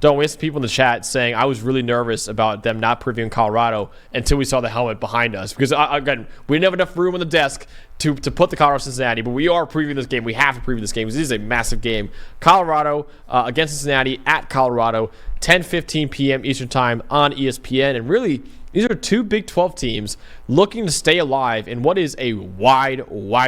Don't waste people in the chat saying I was really nervous about them not previewing Colorado until we saw the helmet behind us. Because, again, we didn't have enough room on the desk to put the Colorado Cincinnati, but we are previewing this game. We have to preview this game because this is a massive game. Colorado against Cincinnati at Colorado, 10:15 p.m. Eastern Time on ESPN. And really, these are two Big 12 teams looking to stay alive in what is a wide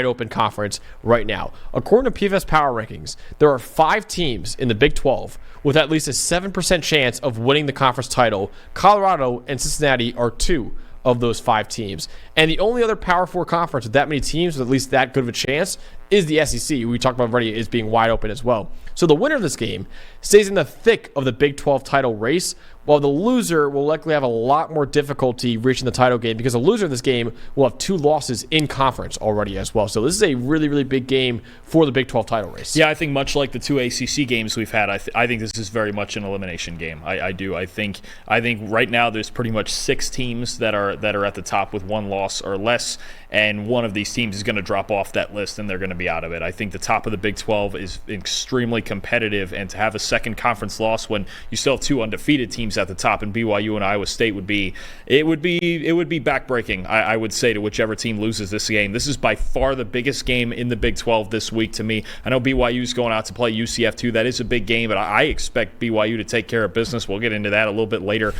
open conference right now. According to PFF Power Rankings, there are 5 teams in the Big 12 with at least a 7% chance of winning the conference title. Colorado and Cincinnati are 2 of those 5 teams. And the only other Power 4 conference with that many teams with at least that good of a chance is the SEC, who we talked about already, is being wide open as well. So the winner of this game stays in the thick of the Big 12 title race, while the loser will likely have a lot more difficulty reaching the title game because the loser of this game will have 2 losses in conference already as well. So this is a really, really big game for the Big 12 title race. Yeah, I think much like the 2 ACC games we've had, I think this is very much an elimination game. I do. I think right now there's pretty much 6 teams that are at the top with 1 loss or less, and one of these teams is going to drop off that list and they're going to be out of it. I think the top of the Big 12 is extremely competitive, and to have a second conference loss when you still have 2 undefeated teams at the top, and BYU and Iowa State would be backbreaking, I would say, to whichever team loses this game. This is by far the biggest game in the Big 12 this week to me. I know BYU's going out to play UCF too. That is a big game, but I expect BYU to take care of business. We'll get into that a little bit later.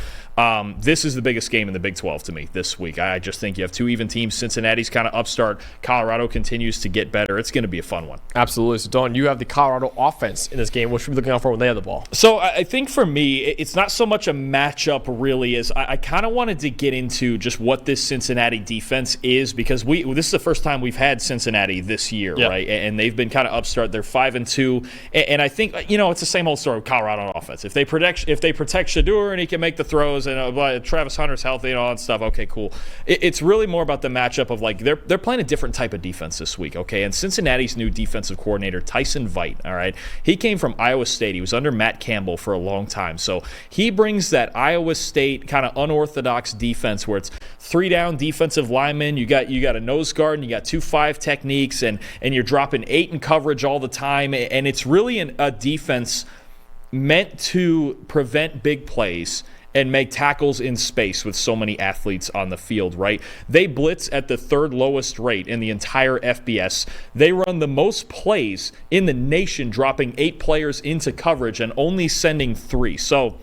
This is the biggest game in the Big 12 to me this week. I just think you have 2 even teams. Cincinnati's kind of upstart. Colorado continues to get better. It's going to be a fun one. Absolutely. So, Don, you have the Colorado offense in this game. What should we be looking out for when they have the ball? So I think for me, it's not so much a matchup really as I kind of wanted to get into just what this Cincinnati defense is, because this is the first time we've had Cincinnati this year, right? And they've been kind of upstart. They're 5-2, and I think it's the same old story with Colorado on offense. If they protect Shedeur and he can make the throws, and Travis Hunter's healthy and all that stuff, okay, cool. It's really more about the matchup of like they're playing a different type of defense this week, okay? And Cincinnati's new defensive coordinator, Tyson Veit, all right, he came from Iowa State. He was under Matt Campbell for a long time, so he brings that Iowa State kind of unorthodox defense where it's 3 down defensive linemen. You got a nose guard and you got 2-5 techniques, and you're dropping 8 in coverage all the time, and it's really a defense meant to prevent big plays and make tackles in space with so many athletes on the field, right? They blitz at the 3rd lowest rate in the entire FBS. They run the most plays in the nation, dropping 8 players into coverage and only sending 3. So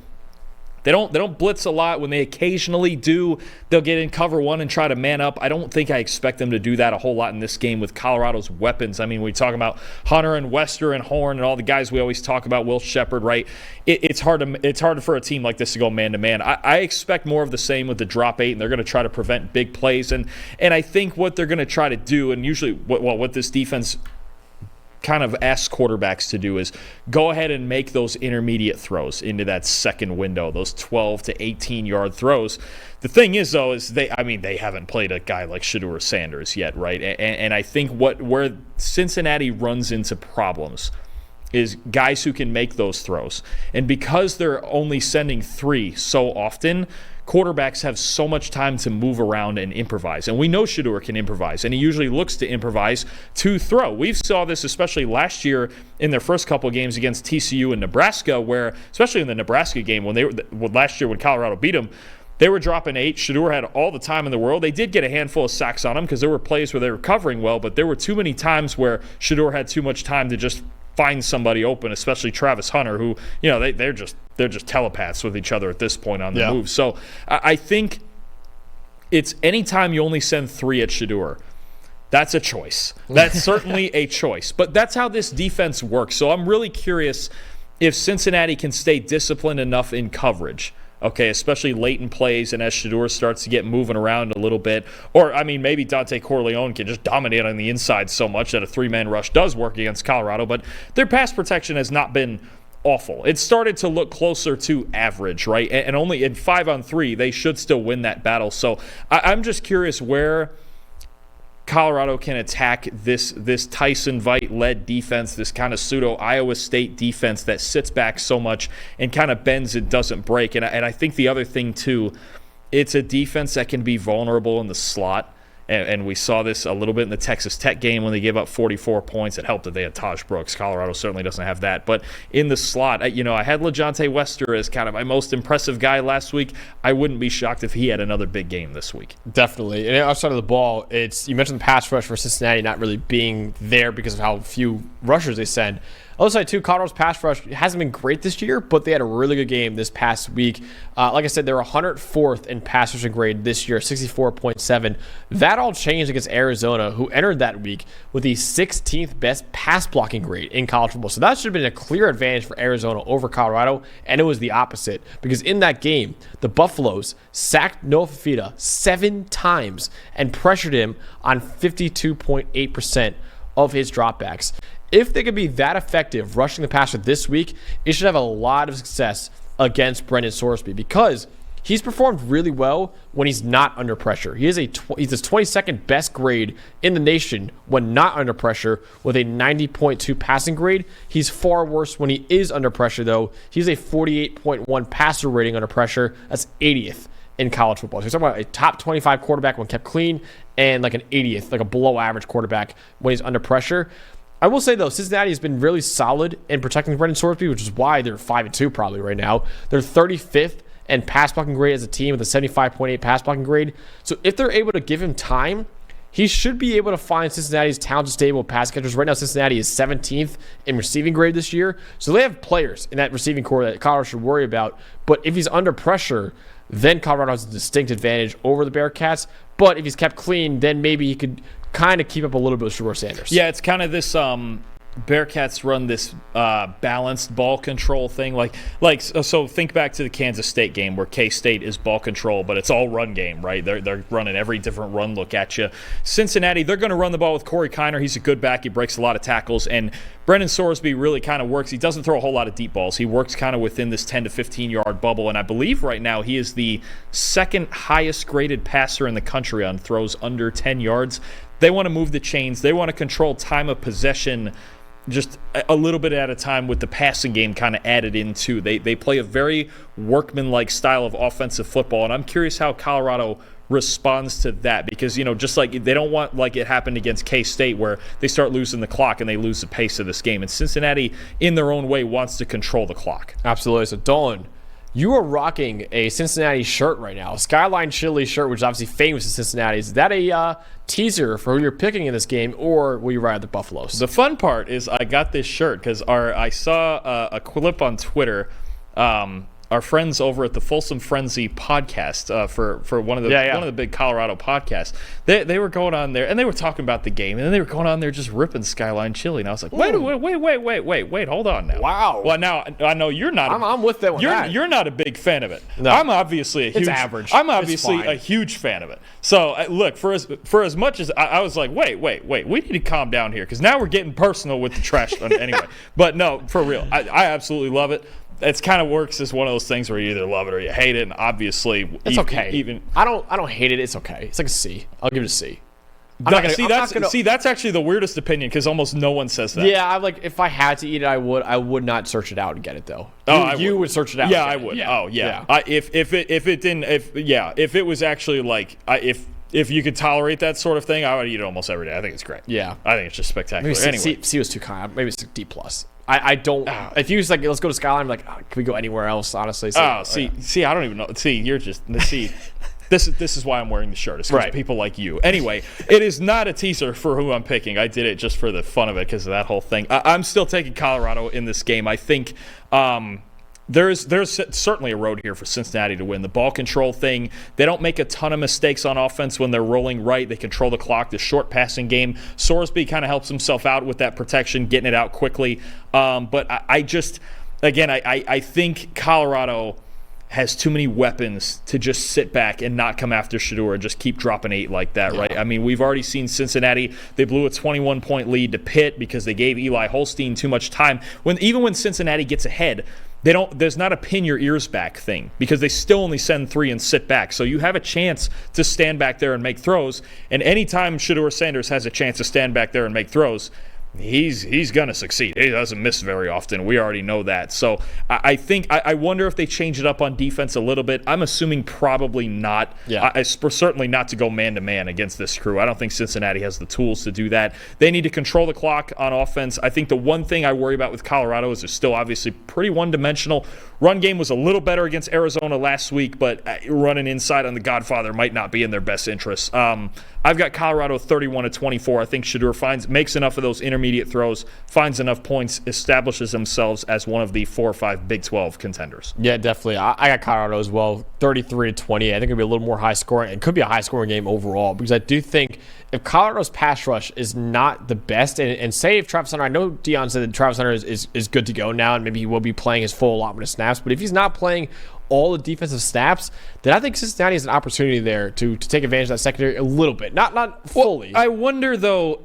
They don't blitz a lot. When they occasionally do, they'll get in cover 1 and try to man up. I don't think I expect them to do that a whole lot in this game with Colorado's weapons. I mean, we talk about Hunter and Wester and Horn and all the guys we always talk about, Will Shepard, right? It's hard for a team like this to go man-to-man. I expect more of the same with the drop 8, and they're going to try to prevent big plays. And I think what they're going to try to do, and usually what this defense kind of asks quarterbacks to do, is go ahead and make those intermediate throws into that second window, those 12 to 18-yard throws. The thing is, though, is they haven't played a guy like Shedeur Sanders yet, right? And I think where Cincinnati runs into problems is guys who can make those throws. And because they're only sending 3 so often, quarterbacks have so much time to move around and improvise. And we know Shedeur can improvise, and he usually looks to improvise to throw. We saw this especially last year in their first couple of games against TCU and Nebraska, where, especially in the Nebraska game, last year when Colorado beat them, they were dropping 8. Shedeur had all the time in the world. They did get a handful of sacks on him because there were plays where they were covering well, but there were too many times where Shedeur had too much time to just find somebody open, especially Travis Hunter, who, they're just telepaths with each other at this point on the move. So I think it's anytime you only send 3 at Shedeur, that's a choice. That's certainly a choice. But that's how this defense works. So I'm really curious if Cincinnati can stay disciplined enough in coverage, okay, especially late in plays and as Shedeur starts to get moving around a little bit. Or, maybe Dante Corleone can just dominate on the inside so much that a 3-man rush does work against Colorado. But their pass protection has not been awful. It started to look closer to average, right? And only in 5-on-3, they should still win that battle. So I'm just curious where Colorado can attack this Tyson Veit-led defense, this kind of pseudo Iowa State defense that sits back so much and kind of bends and doesn't break. And I think the other thing, too, it's a defense that can be vulnerable in the slot. And we saw this a little bit in the Texas Tech game when they gave up 44 points. It helped that they had Taj Brooks. Colorado certainly doesn't have that. But in the slot, I had LaJohntay Wester as kind of my most impressive guy last week. I wouldn't be shocked if he had another big game this week. Definitely. And outside of the ball, you mentioned the pass rush for Cincinnati not really being there because of how few rushers they send. I'll say, too, Colorado's pass rush hasn't been great this year, but they had a really good game this past week. Like I said, they're 104th in pass rushing grade this year, 64.7. That all changed against Arizona, who entered that week with the 16th best pass blocking grade in college football. So that should have been a clear advantage for Arizona over Colorado, and it was the opposite. Because in that game, the Buffaloes sacked Noah Fafita 7 times and pressured him on 52.8% of his dropbacks. If they could be that effective rushing the passer this week, it should have a lot of success against Brendan Sorsby because he's performed really well when he's not under pressure. He's his 22nd best grade in the nation when not under pressure with a 90.2 passing grade. He's far worse when he is under pressure, though. He's a 48.1 passer rating under pressure. That's 80th in college football. So you're talking about a top 25 quarterback when kept clean and like an 80th, like a below average quarterback when he's under pressure. I will say, though, Cincinnati has been really solid in protecting Brendan Sorsby, which is why they're 5-2 probably right now. They're 35th in pass blocking grade as a team with a 75.8 pass blocking grade. So if they're able to give him time, he should be able to find Cincinnati's talented stable of pass catchers. Right now, Cincinnati is 17th in receiving grade this year. So they have players in that receiving core that Colorado should worry about. But if he's under pressure, then Colorado has a distinct advantage over the Bearcats. But if he's kept clean, then maybe he could kind of keep up a little bit with Shedeur Sanders. Yeah, it's kind of this Bearcats run this balanced ball control thing. So think back to the Kansas State game where K-State is ball control, but it's all run game, right? They're running every different run look at you. Cincinnati, they're going to run the ball with Corey Kiner. He's a good back. He breaks a lot of tackles. And Brendan Sorsby really kind of works. He doesn't throw a whole lot of deep balls. He works kind of within this 10 to 15-yard bubble. And I believe right now he is the second highest graded passer in the country on throws under 10 yards. They want to move the chains. They want to control time of possession just a little bit at a time with the passing game kind of added in too. They play a very workmanlike style of offensive football, and I'm curious how Colorado responds to that because, just like they don't want like it happened against K-State where they start losing the clock and they lose the pace of this game. And Cincinnati, in their own way, wants to control the clock. Absolutely. So, Dolan, you are rocking a Cincinnati shirt right now, a Skyline Chili shirt, which is obviously famous in Cincinnati. Is that a teaser for who you're picking in this game, or will you ride the Buffaloes? The fun part is I got this shirt because I saw a clip on Twitter. Our friends over at the Folsom Frenzy podcast for one of the big Colorado podcasts, they were going on there and they were talking about the game, and then they were going on there just ripping Skyline Chili, and I was like, wait, hold on now. Wow. Well, now I know you're not. I'm with them. You're not a big fan of it. No. I'm obviously it's average. I'm obviously a huge fan of it. So look, for as much as I was like, wait, we need to calm down here because now we're getting personal with the trash. Anyway, but no, for real, I absolutely love it. It's kind of works as one of those things where you either love it or you hate it, and obviously it's okay. I don't hate it. It's okay. It's like a C. I'll give it a C. That's actually the weirdest opinion because almost no one says that. Yeah, I'm like, if I had to eat it, I would. I would not search it out and get it though. You would search it out. Yeah, I would. Yeah. Oh yeah. If it was actually like if you could tolerate that sort of thing, I would eat it almost every day. I think it's great. Yeah, I think it's just spectacular. Maybe anyway, C was too kind. Maybe it's a D plus. I don't. If you was like, let's go to Skyline, I'm like, can we go anywhere else? Honestly. So, I don't even know. You're just This is why I'm wearing the shirt. It's because people like you. Anyway, it is not a teaser for who I'm picking. I did it just for the fun of it because of that whole thing. I'm still taking Colorado in this game. I think there's certainly a road here for Cincinnati to win. The ball control thing, they don't make a ton of mistakes on offense when they're rolling right. They control the clock, the short passing game. Sorsby kind of helps himself out with that protection, getting it out quickly. But I think Colorado has too many weapons to just sit back and not come after Shedeur and just keep dropping 8 like that, right? I mean, we've already seen Cincinnati. They blew a 21-point lead to Pitt because they gave Eli Holstein too much time. Even when Cincinnati gets ahead, there's not a pin your ears back thing because they still only send 3 and sit back. So you have a chance to stand back there and make throws. And anytime Shedeur Sanders has a chance to stand back there and make throws, he's going to succeed. He doesn't miss very often. We already know that. So I think I wonder if they change it up on defense a little bit. I'm assuming probably not. Yeah. Certainly not to go man-to-man against this crew. I don't think Cincinnati has the tools to do that. They need to control the clock on offense. I think the one thing I worry about with Colorado is they're still obviously pretty one-dimensional. Run game was a little better against Arizona last week, but running inside on the Godfather might not be in their best interest. I've got Colorado 31-24. I think Shedeur makes enough of those intermediate throws, finds enough points, establishes themselves as one of the 4 or 5 Big 12 contenders. Yeah, definitely. I got Colorado as well, 33-28. I think it'll be a little more high scoring. It could be a high scoring game overall because I do think if Colorado's pass rush is not the best, and say if Travis Hunter, I know Deion said that Travis Hunter is good to go now, and maybe he will be playing his full allotment of snaps, but if he's not playing all the defensive snaps, then I think Cincinnati has an opportunity there to take advantage of that secondary a little bit, not fully. Well, I wonder though.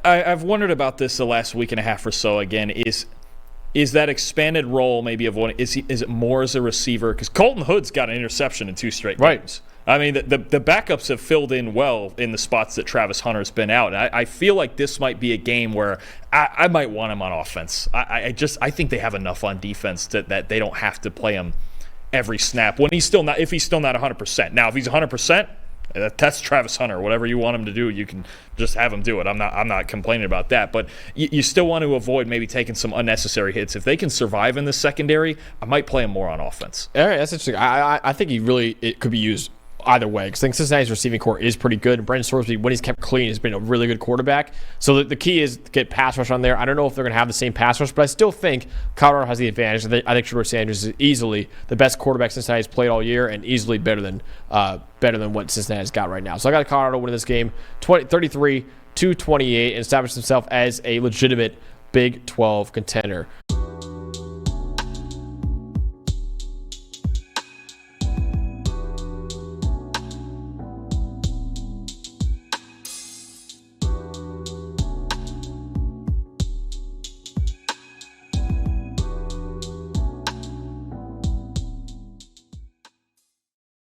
I've wondered about this the last week and a half or so. Again, is that expanded role maybe of one? Is it more as a receiver? Because Colton Hood's got an interception in 2 straight games. I mean, the backups have filled in well in the spots that Travis Hunter's been out. And I feel like this might be a game where I might want him on offense. I think they have enough on defense that they don't have to play him every snap when if he's still not 100%. Now, if he's 100%, that's Travis Hunter. Whatever you want him to do, you can just have him do it. I'm not complaining about that. But you still want to avoid maybe taking some unnecessary hits. If they can survive in the secondary, I might play him more on offense. All right, that's interesting. I think it could be used either way because I think Cincinnati's receiving core is pretty good. And Brendan Sorsby, when he's kept clean, has been a really good quarterback. So the key is to get pass rush on there. I don't know if they're going to have the same pass rush, but I still think Colorado has the advantage. I think Shedeur Sanders is easily the best quarterback Cincinnati's played all year and easily better than what Cincinnati's got right now. So I got Colorado winning this game 33-28 and establish himself as a legitimate Big 12 contender.